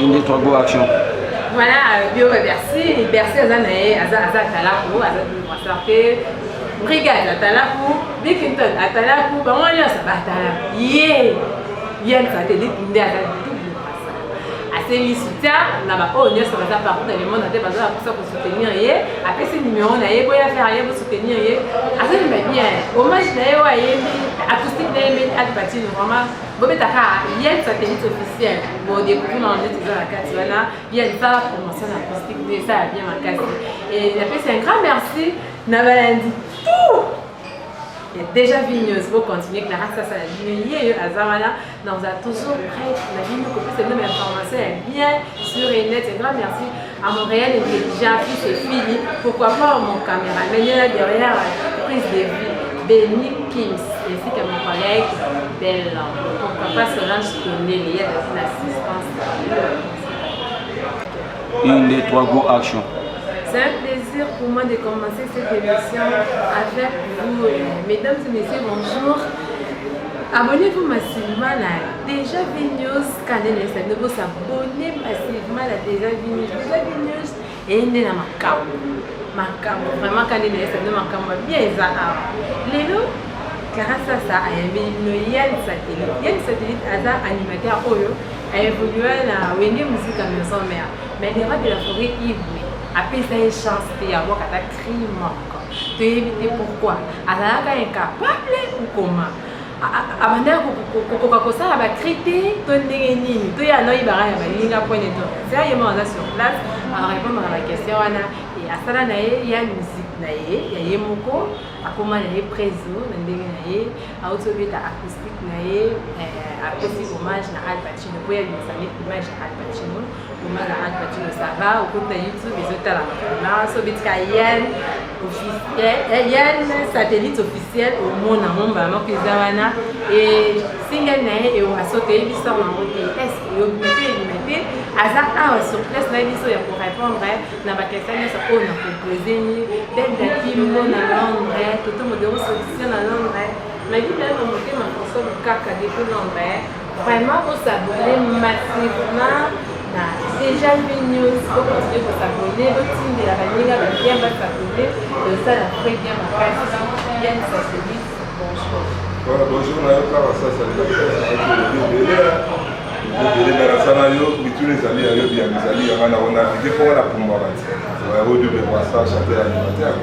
Une des trois go actions. Voilà, Bercy, Azanae, Azatalaku, Azatalaku, Brigade Atalaku, Bickinton Atalaku, Bamonia Sabatala, Yen satellite, assez mis soutien, n'a pas honneur sur la partie dans le monde, n'a pas besoin pour soutenir, après ces numéros, n'a pas faire rien pour soutenir, assez bien, hommage d'ailleurs acoustique d'ailleurs, à partir de vraiment. Il y a un satellite officiel pour découvrir dans les la carte. Il y a une promotion acoustique, mais ça a bien marqué. Et c'est un grand merci. Navalandi. Il y a déjà Vigneuse pour continuer. Clara, ça a diminué. Nous avons toujours prêt. La Vigneuse, c'est une information bien sur et net. Un grand merci à Montréal Intelligent, fils et Philippe. Pourquoi pas mon caméraman. Il y a derrière prise de vue. Benny Kims, ainsi que mon collègue Belle. Pourquoi pas Solange Tonné, il y a l'assistance. Une des trois go actions. C'est un plaisir pour moi de commencer cette émission avec vous. Mesdames et messieurs, bonjour. Abonnez-vous massivement à Déjà Vigneuse, Canel et vous s'abonnez massivement à Déjà Vigneuse. Déjà Vigneuse et une de vraiment quand il est bien Lélo, Clara Sassa a aimé Yann Satellite. Yann Satellite a animateur Oyo a évolué à Wenge Musique à Maison Mère. Mais les rois de la forêt Ivoui après ça une chance de avoir un crime encore. Tu éviter pourquoi? Alors là, incapable ou comment? Avant de ça, va critiquer ton nini. Tu as noyé barrage, il y a point de temps. C'est un moment sur place à répondre à la question. Et à ça, il y a une musique. Il y a Moko, à comment il y a Prézo, il y a acoustique, à aussi hommage à Al Pacino. Il y a une image à Al Pacino. Hommage à Al Pacino, ça va. Au compte de YouTube, les autres là. Yann satellite officiel au monde en monde, et single et on a sauté, il sort en mode est-ce qu'il y a sur place, là, il y a pour répondre dans la question, on a proposé d'être d'actifs, on a l'ombre, tout le monde est solution à l'ombre. Mais il y a un moté, ma console, le caca de tout l'ombre. Vraiment, vous s'abonner massivement. Déjà Vigneuse, vous continuez de s'abonner, votre team de la vanille va bien s'abonner, de ça la très bien ma case, bien ça se dit, bonjour. Voilà, bonjour, on a eu Clara Sassa, les Belassanayo, tous les amis, les amis, on a dit qu'on a pour moi, on a ça, chanter l'animateur.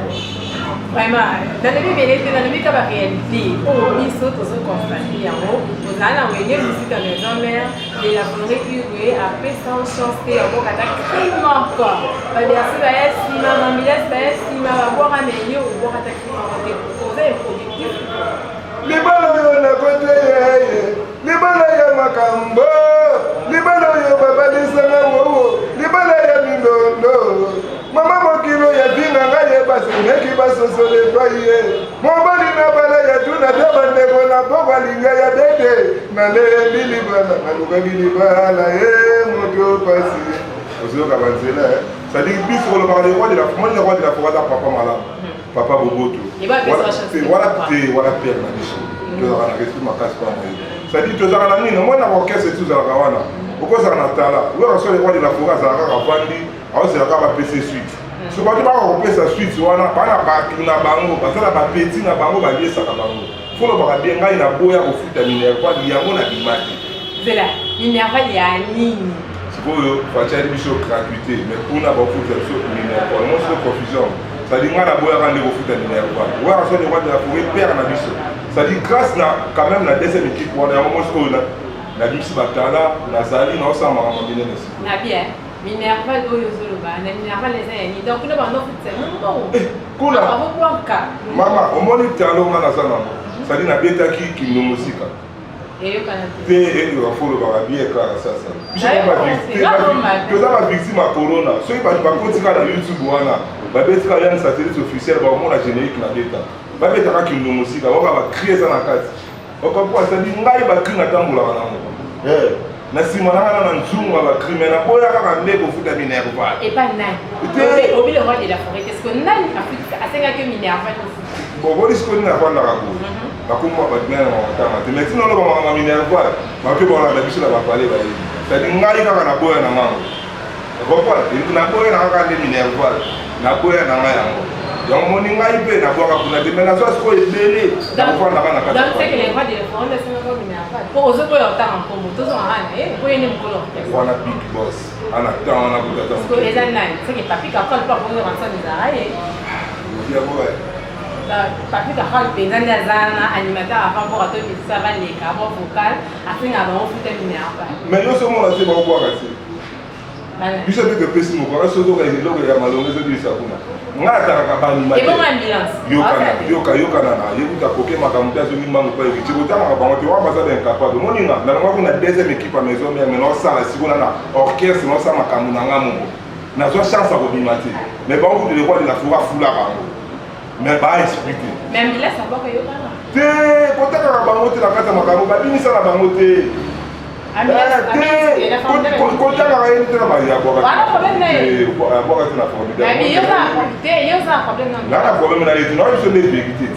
Vraiment, dans le milieu, dans le milieu de la réalité, ils sont tous constatés en haut. Vous allez envoyer musique à Maison Mère et la forêt Uruguay après sans chanter en haut, quand il crime encore. Parce que si vous avez si vous avez boire un meilleur ou boire un crime encore, vous avez un productif. Les ballons na côté, les ballons makambo, les ballons papa desana wo, les ballons mindondo. Maman mokilo ya dinga ngaye basi neki baso sole paye. Mobali na bala ya tuna daba ndeko na boba linga ya dede. Na le lili bala, na luka lili bala moto pasi. Ozo kabanzela ça dit bis pour le roi de la forêt papa malade. Papa Boboto. Voilà père na biso. Tu as resté ma casse pas moi. Ça dit tu as la mine, moi na orchestre tout za kawana. Pourquoi ça na tala? Ou alors le roi de la forêt za ka vandi, alors c'est la ka PC suite. Ce qu'on dit pas on peut sa suite wana pas na ba na bango, parce que la ba petit na bango ba lié ça ka bango. Faut le ba bien ngai na boya ko futa minere kwa yango na bimaki. C'est là, minere ya nini? C'est pour faire des biso gratuité, mais pour na ba futa so minere kwa moi c'est confusion. Ça dit moi la boya rendre au foot minere quoi. Ou alors c'est le roi de la forêt père na biso. Ça dit grâce na quand même la deuxième équipe on a moment ce là. La biso batala, la zali na osama mambine nesi. Na bien. Minerva oyo zoloba, na minerva les amis. Donc nous va nous faire non. Kula. Mama, on moni talo ngana sana. Ça dit na beta qui no musika. Et yo kana. Et yo afolo ba bien Clara Sassa. Biso ba victime. Tu as victime à corona. Ceux qui ba kontika na YouTube wana. Ba beta ya satellite officiel ba mona générique na beta. Ba beta ka ki no musika, ba crier ça na kati. On comprend ça dit ngai ba cri na tambola wana. Na simana na nzungu ba cri mais na boya ka ndeko futa minerva. Et pas nani. Obi le roi de la forêt. Est-ce que nani a fait que minerva no futa? Bon, vous dites qu'on a pas la rago. La coupe va bien dans mon temps. Mais sinon, on va minerva. Ma que bon la biche la va parler. c'est-à-dire ngai kaka na boya na ngango revoir na boya na kaka nde minerval na boya na ngai yango donc moni ngai pe na boya kuna de mais na so ko ebele na kwa na kana donc c'est que les voix de fond de c'est pas minerval pour aux autres yo ta en combo tous on a et pour une mukolo wana big boss ana temps na kutata parce que les années c'est que papi ka pas pour rentrer dans la raie ya boya papi ka hal penzani azana animateur avant pour atteindre ça va les câbles vocal afin avant on fait minerval mais yo so mona se ba kwa kasi biso pe que pesi mo kwa so zo ka iloko ya malongo zo bisa kuna ngata ka ba ni ma et bon ambulance yoka na yekuta koke makambo ya soki mbango pa yeki chikota ma bango te wa basa ben capable moninga na ngwa kuna deuxième équipe à maison mais maintenant ça la sikona na orchestre no ça makambo na ngamu na zo chance à kobimati mais bango de quoi de la fura fula bango mais ba expliquer même il laisse pas que yoka te kotaka ka bango te na kata makambo ba binisa na bango te kotaka ka yeni te na ba ya kwa wala problème na kwa ka na formidable mais yo ça problème na na problème na yetu na yo ne vérité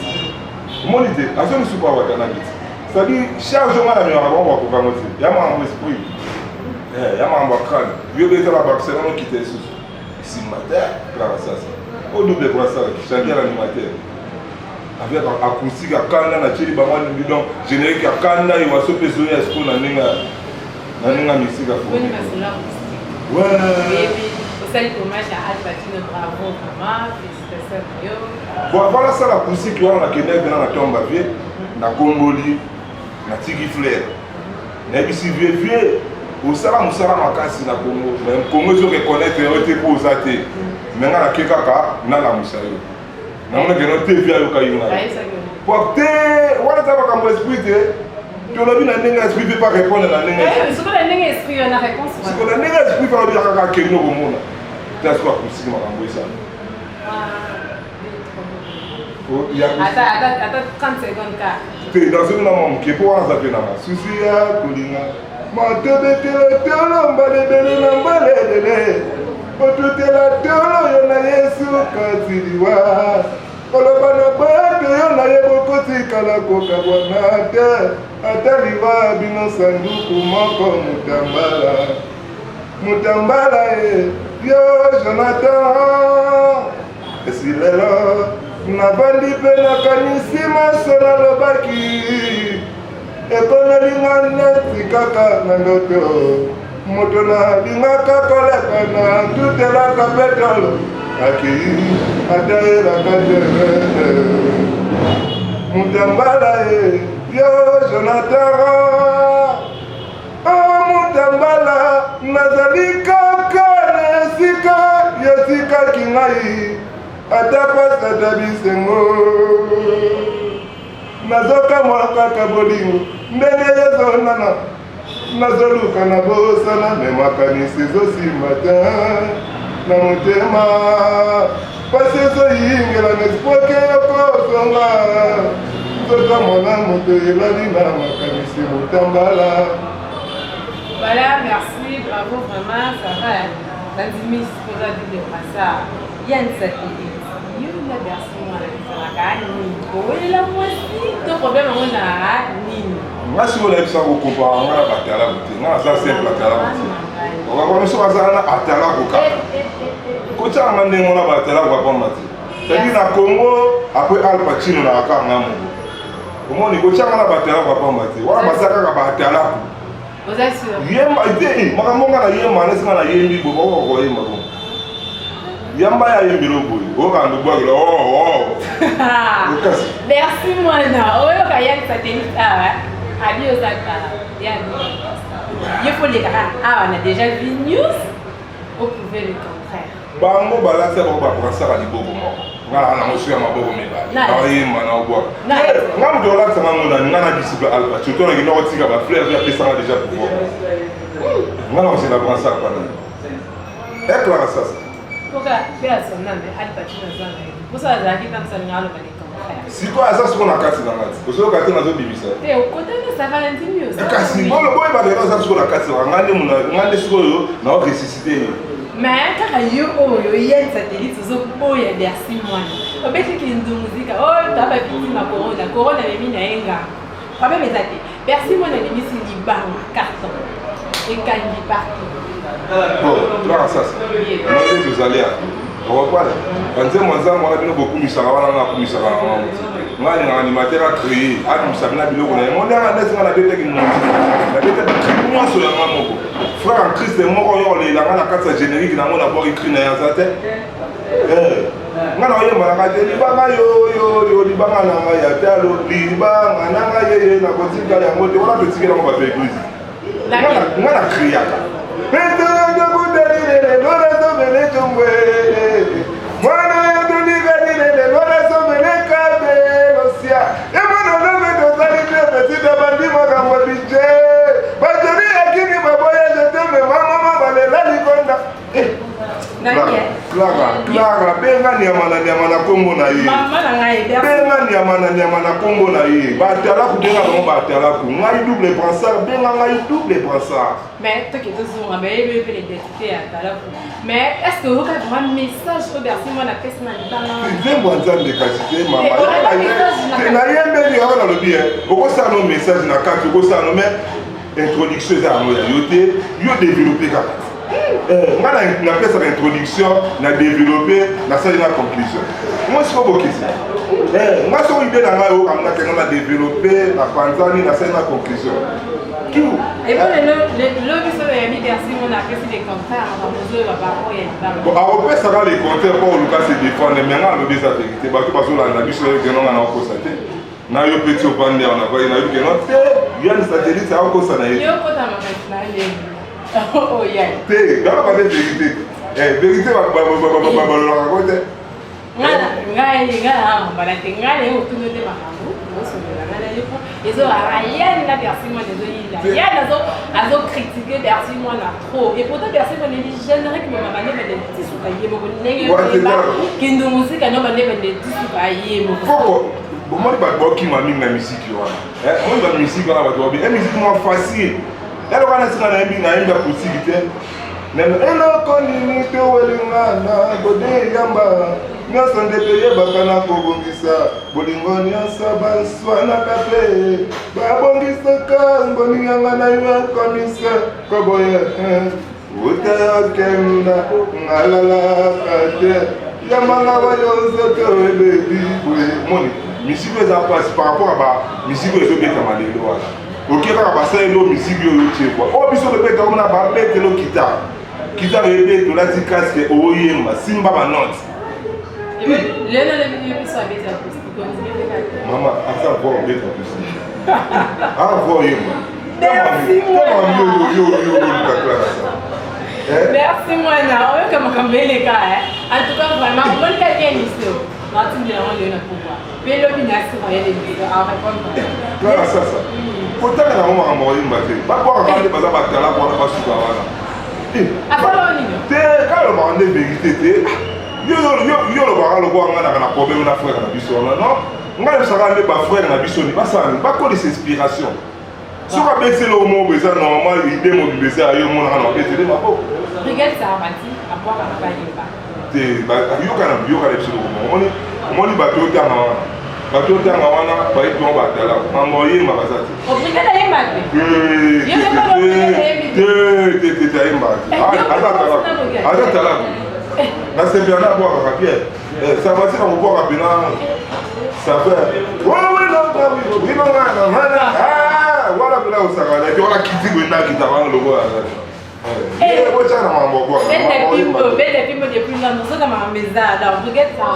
monite aso ni super wa kana bit c'est-à-dire charge ngana mi wa ko ka moti ya ma en esprit ya ma en crâne yo be ta la Barcelone qui était sous si matin clara ça au double brassard qui chantait l'animateur avec acoustique à kanda na chili bango ni bidon générique à kanda et waso pesoni à ce qu'on a ninga musique à fond ouais au salut hommage à Al Pacino bravo maman félicitations bon voilà ça la musique on a kende bien na tomba vie na Congoli na Tigi Flair na bisi vieux au sala musala makasi na Congo même Congo je reconnaître était pour usate mais ngana kekaka na la musayo na on a que no TV ayo kayuna pour te wala ta ba kambo esprit tu l'as vu na ndenge esprit peut pas répondre na ndenge ce que la ndenge esprit on a réponse ce que la ndenge esprit fa bien kaka keno komona that's quoi possible makambo isa attends 30 secondes ka te dans ce moment qui pour ça fait na susi ya kolinga matebetela tolo mbalebele na mbalelele otutela tolo yo na Yesu kaziliwa koloba na bato yo na ye bokotikala kokabwana te ataliwa bino sanduku moko mutambala yo Jonathan esi lelo nabandi mpe nakanisi maso nalobaki ekolelinga neti kaka na ndoto moto nalingaka koleka na tutelaka petolo akei atayelaka te mutambala yo Jonathan mutambala nazali kaka na esika yotikaki ngai ata pasa ta bisengo nazokamwa kaka bolingo ndenge yezonana nazoluka na bosana me makanisi ezosimba te na motema pasi ezoyingela nespoke yokozonga nzoka mwana moto elali na makanisi motambala. Voilà, merci, bravo, vraiment, ça va. La dimise pour la vie de ça. Il y a une satellite. Il y a une version à la oui, la moitié. Le problème, on a Nino. Moi, si vous avez ça, vous comparez, on a la bataille à la boutique. Non, ça, c'est la bataille à la boutique. On va voir, monsieur Wazana, à la boutique. Quand tu as un moment, on a la bataille à la boutique. C'est-à-dire, dans le Congo, après Al Pacino, on a la bataille. Au moins, on a la bataille à la boutique. On a la bataille à la boutique. Vous êtes sûr? Yemba ite makambo na yemba nesima na yembi bobo ko yemba ko yamba ya yembi lobo o ka ndo bwa merci mwana oyo ka ya satellite adio zaka ya il faut les gars on a déjà vu news vous pouvez le contraire bango balasa ba prasa ka libobo mo ngala na mosu ya maboko meba na yemba na obwa ngam do la tsama ngona ngana disciple alba choto na kino tika ba fleur ya pesa déjà pouvoir ngala c'est la prasa pa na et clara ça pourquoi personne n'a Al Pacino zana pour ça za kita msana ngalo ka contraire si quoi ça ce qu'on a kasi na ngati ko so ka tena zo bibisa te o kota na ça Valentine news kasi bolo boy ba dero ça ce qu'on a kasi ngande muna ngande sikoyo na o ressusciter mais kaka yo oyo yel satellite ozokoya bersi mwana obetiki ndumuzika oyo taba bitima corona memi na enga abe mezate bersi mwana limisi libanga carton Et Kandi partout. Bon, tu vois ça. Moi, vous allez à. On va parler. Quand c'est moi, on a beaucoup mis ça, on a mis ça. Moi, un animateur a créé, a mis ça, on a mis le on a laissé la bête qui nous la bête qui nous sur la maman. Frère en Christ, moi, on est là, on a quatre génériques, on a d'abord écrit dans sa tête. Ngana yo malaka te libanga yo libanga na ya talo libanga na ye na kotika ya moto wala totikela ko ba église. Ngana kriya. Pete de budeli lora to bele chomwe. Mwana ya doliga dile lora so bele kabe losia. E mwana no me do tali de petite bandi makambo bije. Bajori akini baboya jete me mama bale la likonda. Clara, benga nyamana kombo na ye. Benga nyamana kombo na ye. Batala ku benga no batala ku. Ngai double brassard, benga ngai double brassard. Mais toi qui es toujours mais il veut l'identité à Talaku. Mais est-ce que vous avez un message au Bercy moi la personne dans C'est moi ça de qualité maman. Na yembe ni ala lo bien. Oko ça no message na carte, oko ça no mais introduction à moi yote, yo développer ka. On a fait cette introduction, on a développé, on a fait une conclusion. Moi, je suis beaucoup ici. Moi, je suis idée dans on a développé, la pensée, on a fait une conclusion. Et bon, le vice de Yami Bercy, on a fait des contraires, on a besoin de parole et de bon, après, ça va les contraires pour Lucas se défendre, mais maintenant, on a des vérités. Parce que on a vu sur les gens, on a constaté. Na yo petit au bandé, on a vu, il y a une satellite, ça a constaté. Oh yeah. Té, dans la vérité. Vérité va raconter. Elle va laisser la musique na imba possibilité. Même elle a connu que Welingana, Bodé Yamba, Nyosan de Peye Bakana Kobongisa, Bolingonia Saba Swana Kape, Babongisa Kan, Boningana Naya Komisa, Koboye, Uta Kemna, Nalala Kate, Yamana Vayosa Baby, Money. Musique les a passé par rapport à la musique les autres camarades. Ok, quand on passe à l'eau, musique, oh, biso le bête, on a pas bête le guitare. Guitare et bête, on a dit casque, oh, yemba, simba ma note. Et puis, l'un des vidéos qui sont avec la acoustique, maman, à ça, voir bête en plus. Ah, voir yemba. Merci, merci, moi, on veut comme on les gars. En tout cas, vraiment, on veut bien ici. Martin de la pouvoir. Mais l'opination, il y a des vidéos à répondre. Là, ça. Pourtant, on a un moyen de battre. Pas pour avoir des bazar batala pour pas sous kawana. Quand on a une vérité, yo le bara le boire na na problème na frère na biso non. Nga le sara ne ba frère na biso ni pas ça, pas que des inspirations. Si on a baissé le mot besoin normal, idée mobilisée à yo mon na baissé les mako. Regarde ça mati à boire à pas yeba. Te ba yo kana biso le mot. On bateau ta bateau ta wana ba ito batala. Amoye mabazati. Obrigada yemate. Na sembiana boa ka Pierre. Ça va ser on boa ka bina. Ça fait. Oui non ah voilà bila usaka. Tu wala kiti go na kitaba lo boa. Moi ça na mambo boa. Belle pimbo depuis là nous sommes à mesa là. Regarde ça.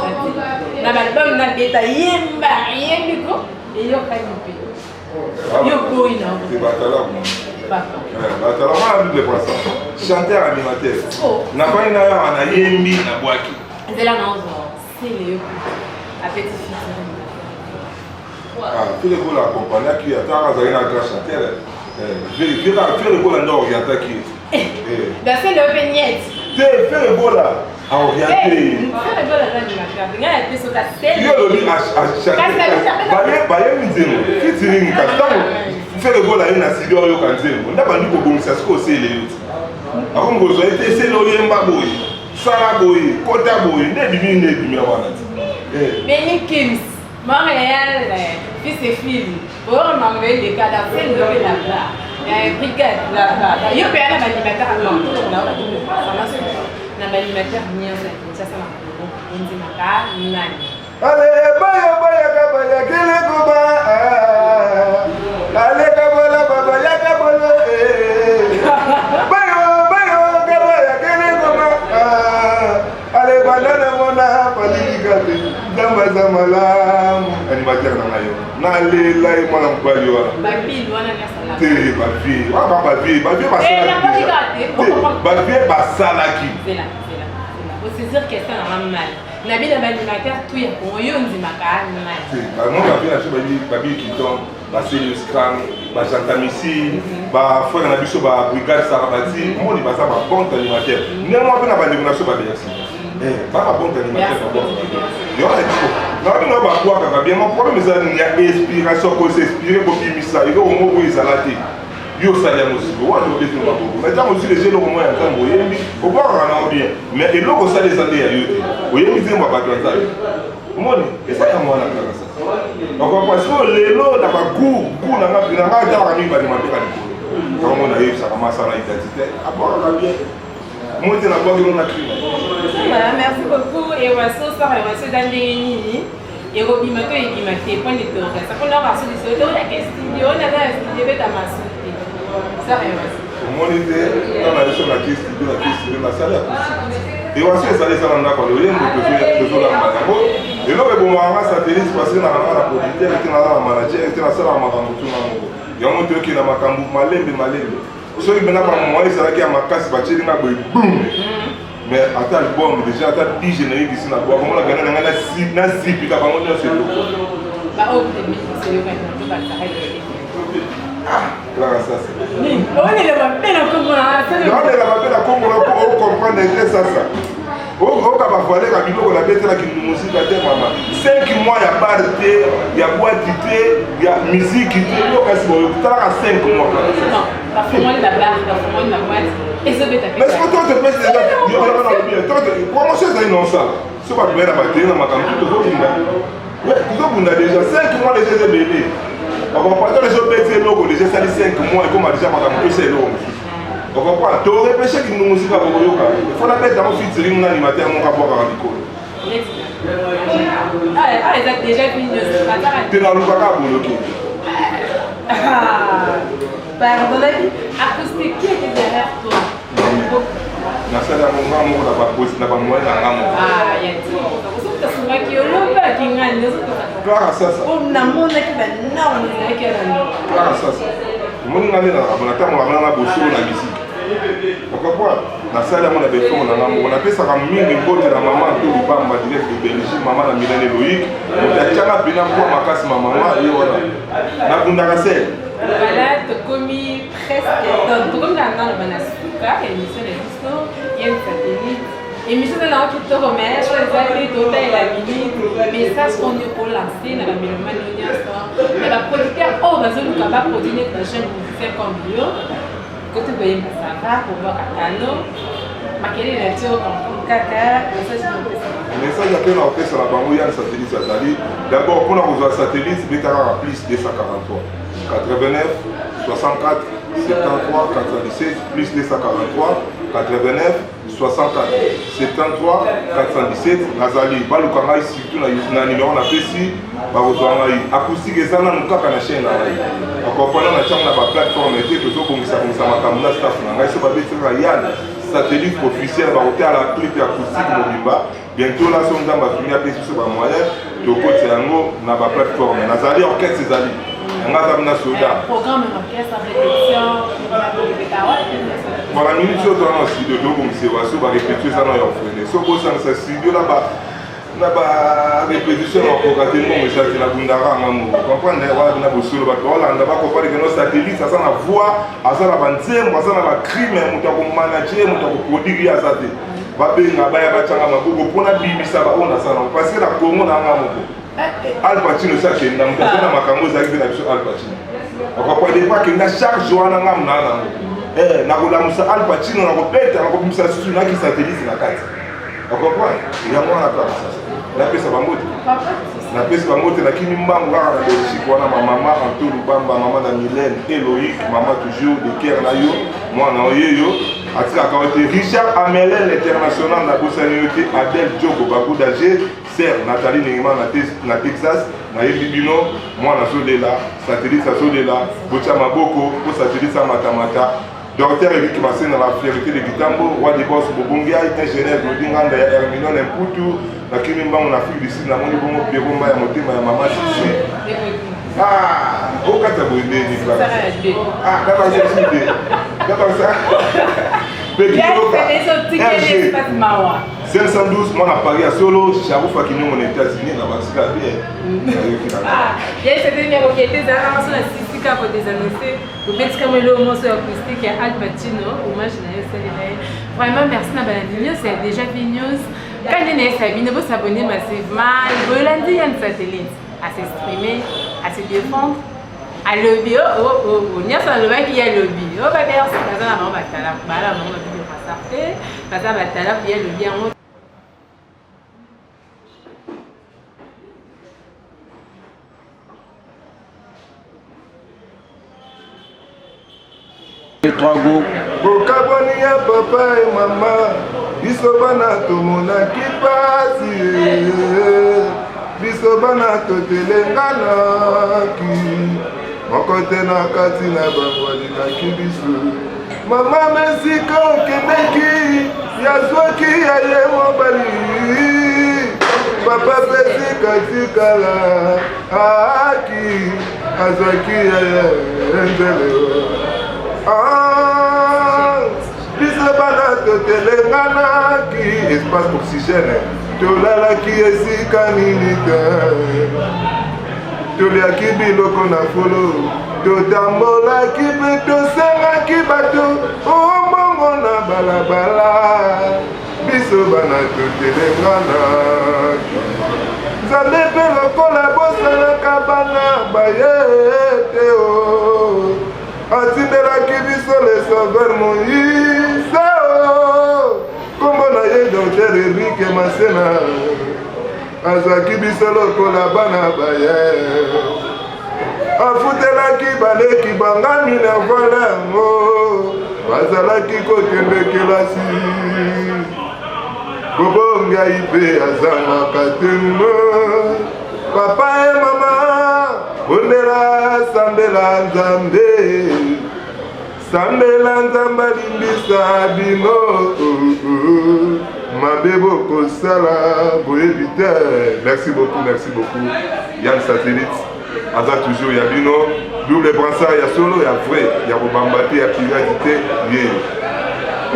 Na album na beta yemba yembiko et yo kanipi. Yo boina. C'est batala. Batala on a vu les poissons. Chanteur animateur. Na pas na yo na yembi na boaki. C'est là non c'est le à petit fils. Ah, tu le vois la compagnie qui a ta razana grâce à terre. Vérifie là, tu le vois là orienté qui. Ben c'est le vignette. Fais le beau là, à orienter. Fais le beau là d'animateur. Regarde la pièce au castel. Il y a le lit à chaque. Baye mizemo. Featuring katamo. Fais le beau là, il y a Sidio yo kanzemo. On a pas dit que bon ça se cause les autres. Avant que vous ayez c'est le yemba boy. Sara boy, kota boy, ne dimi wana. Benny Kims. Montréal, fils et fille. Pour m'envoyer des cas d'affaires de la brigade là-bas. Yo pe ana animateur à Mantour là on a tout formation. Na animateur nyonso ça ça na ndi maka nani. Allez baya kabaya kele kuba. Allez kabala baba ya kabala. Baya kabaya kele kuba. Allez banana mona palikate. Damba zamalam. Animateur na ngayo. Na le lai mona mbali wana. Babi wana na sala. Te babi. Wa babi basalaki. C'est là. Faut se dire que ça n'a mal. Nabi la animateur tout ya ko yo ndimaka mal. Ba non babi na chobali babi kiton, ba serious crime, ba jantamisi, ba frère na biso ba brigade sarabati, mo ni ba sa ba bon animateur. Néanmoins pe na ba négociation ba merci. Ba bon animateur ba bon. Yo na ko. Na bi na ba kwa ka bien mon problème c'est il y a inspiration ko s'inspirer pour bimisa, il faut mo ko izalati. Yo salaire aussi, on va le faire beaucoup. Maintenant aussi les jeunes au moins en temps moyen, au voir on bien. Mais et l'autre ça les années à yote. Oye mi zema ba dans ça. Moni, et ça comment on a fait ça. Donc parce que les lots na ba goût na nga ta ba mi ba de mabeka ni. Quand on a eu ça commence à la identité, à voir la bien. Moi tu na pas que on a crié. Merci beaucoup et on va se faire dans les nini. Et Robi Mato et Dimate, point de tour. Ça qu'on a reçu des photos, il y a qu'un studio, on a un studio de Tamasu. Ça rien. Mon idée, dans la leçon de la question, la salle à et voici les salles à l'endroit où il y a un peu de choses à Marabo. Et là, on va avoir satellite parce que dans la producteur, il y a un manager, il y a un salle à Marabo. Il y a un truc qui est dans Makambu, Malembe. Ceux qui viennent à moi, ils savent qu'il y a ma casse, il y a boum. Mais attends le bon, déjà attends 10 génériques ici dans le bois. Comment on a gagné dans la zip, il y a pas mon nom sur le dos. Bah, oh, c'est le même, on va s'arrêter. Là, ça c'est. On est là-bas, bien à comprendre. On est là-bas, bien à comprendre pour comprendre ça. On va voir les cabinets qu'on a fait là qui nous musique à terre maman. 5 mois il y a bar il y a boîte il y a musique il y a 5 mois. Non, pas pour moi la barre, pas pour moi la boîte. Et ça peut être. Mais est-ce que toi tu penses déjà comment ça c'est non ça. C'est pas bien la batterie dans ma campagne tout le monde. Ouais, tout le monde a déjà 5 mois déjà de bébé. On va pas les autres bébés logo déjà ça 5 mois et comme déjà ma campagne c'est logo. On va pas tu aurais péché qui nous musique à Boyoka. Il faut la mettre dans featuring animateur mon rapport à Nico. Ah, ils ont déjà fini de se faire. Tu n'as pas bloqué. Pardon, acoustique qui est derrière toi. Na sala munga mungu na baposi na bamwe na ngamo. Ah, il y a tout. Vous êtes sur ma qui oloba qui ngani. Clara sasa. On a mon équipe non, on est avec elle. Clara sasa. Moni ngale na bonata mo ngana na boso na musique. Pourquoi na sala mo na befomo na ngamo. On appelle ça comme mingi bote na maman to bamba direct de Belgique, maman na Milane Loïc. On a tchanga bina kwa makasi maman wa et voilà. Na bundaka sel. Voilà, tu as commis presque. Donc, comme dans le Banasuka, l'émission de l'histoire, il y a une satellite. L'émission de l'an qui te remet, je vais aller d'autres et la minute. Message qu'on est pour lancer dans la mélomane audience. Mais la producteur, oh, dans un cas, va produire notre jeune musicien comme lui. Quand tu veux ça va pour voir Kakano. Makele na tio comme Kaka, message de message à peine en fait sur la banque, il y a un satellite satellite. D'abord, pour avoir un satellite, c'est à plus 243. 89, 64, 73, 417, plus 243, 89, 64, 73, 417, Nazali, Balukanga, surtout dans le numéro, on a fait ici, acoustique et ça, on a une chaîne. En comprenant la plateforme, que je vais staff, satellite officiel, à la clip acoustique Mobimba. Bientôt, là, on va finir à payer sur le moyen, de côté de la plateforme. Nazali, orchestre, Nazali. Programme d'orchestre, répétition, voilà, nous sommes dans le studio, donc c'est va répéter ça dans leur frère. Si on a ce studio là-bas, on a répétition en programme, mais ça c'est la Bundara, vous comprenez, on a besoin de on a pas compris que nos satellites, ça a la voix, ça a la bande, ça a la crime, on a manager, on a produire ça. Babenga baya bachanga mabugo pona bibi saba ona sana parce que la Congo na ngamoko Al Pacino ça c'est na mtazana makambo za hivi na biso Al Pacino akwa pas que na chaque jour na ngam na na kulamusa Al Pacino na kopeta na kopimisa studio na ki satellite na kati akwa ya mwana kwa sasa na pesa bamodi papa napesi bango te nakimi mbangu kaka na Belgique wana mama Anto Lubamba mama na Mylène Eloïque mama toujours de cœur na yo mwana oyeyo atikaka ote Richard Amelin l'international na bosani yo te Adèle Diogo Bagoudagé Sœur Nathalie Neyman na Texas nayebi bino mwana azolela satellite azolela botya maboko po satellite amatamata Docteur Eric Massena la fierté de Gitambo, roi des boss Bobongia, ingénieur Glodin Nganda ya Herminon Mputu, na kimi mbango na Afrique du Sud na moni bongo Peromba ya motema ya mama Sisi. Ah, okata boyende ni kla. Ah, d'abord c'est idée. D'abord ça. RG 512, moi à Paris à Solo, Charouf à Kinyon aux États-Unis, dans Basila bien. Ah, il y a cette numéro qui était dans la Sisika pour des annoncés. Vous faites comme le morceau acoustique à Al Pacino, hommage à vraiment merci à Baladinho, c'est déjà Vigneuse. Quand il y a sa vie, vous s'abonner massivement, vous l'avez dit à un satellite, à s'exprimer, à se défendre. À lobby, il y a un lobby qui est lobby. Oh, bah, bien, c'est pas ça, on va t'aller. Bah, là, on va dire, on va sortir. Bah, ça va t'aller, il y a le lobby en haut. Trois go. Bokaboni ya papa et maman, biso bana tomonaki pasi, biso bana totelenganaki, moko te na kati na bango alingaki biso. Mama mesika okendeki, yazwaki ya ye mobali, papa pesi katikala, aki, azwaki ya ye nzele. Biso bana totelenganaki espace oxygène tolalaki esika nini te toliaki biloko na folo totambolaki mpe tosengaki bato ombongo na balabala biso bana totelenganaki nzambe mpe lokola bosalaka bana baye te o atindelaki biso le sauveur Moïse kombo na ye Docteur Eric Massena azwaki biso lokola bana baye afutelaki baleki bangami na voile yango bazalaki kokende kelasi kobongai mpe azangaka tembo papa e mama bondela sambela nzambe sambela nzambe alimbisa bino mabe bokosala boyebi te. Merci beaucoup Yann Satellite aza toujours ya bino double brassard ya solo ya vrai ya kobamba te ya pirate te ye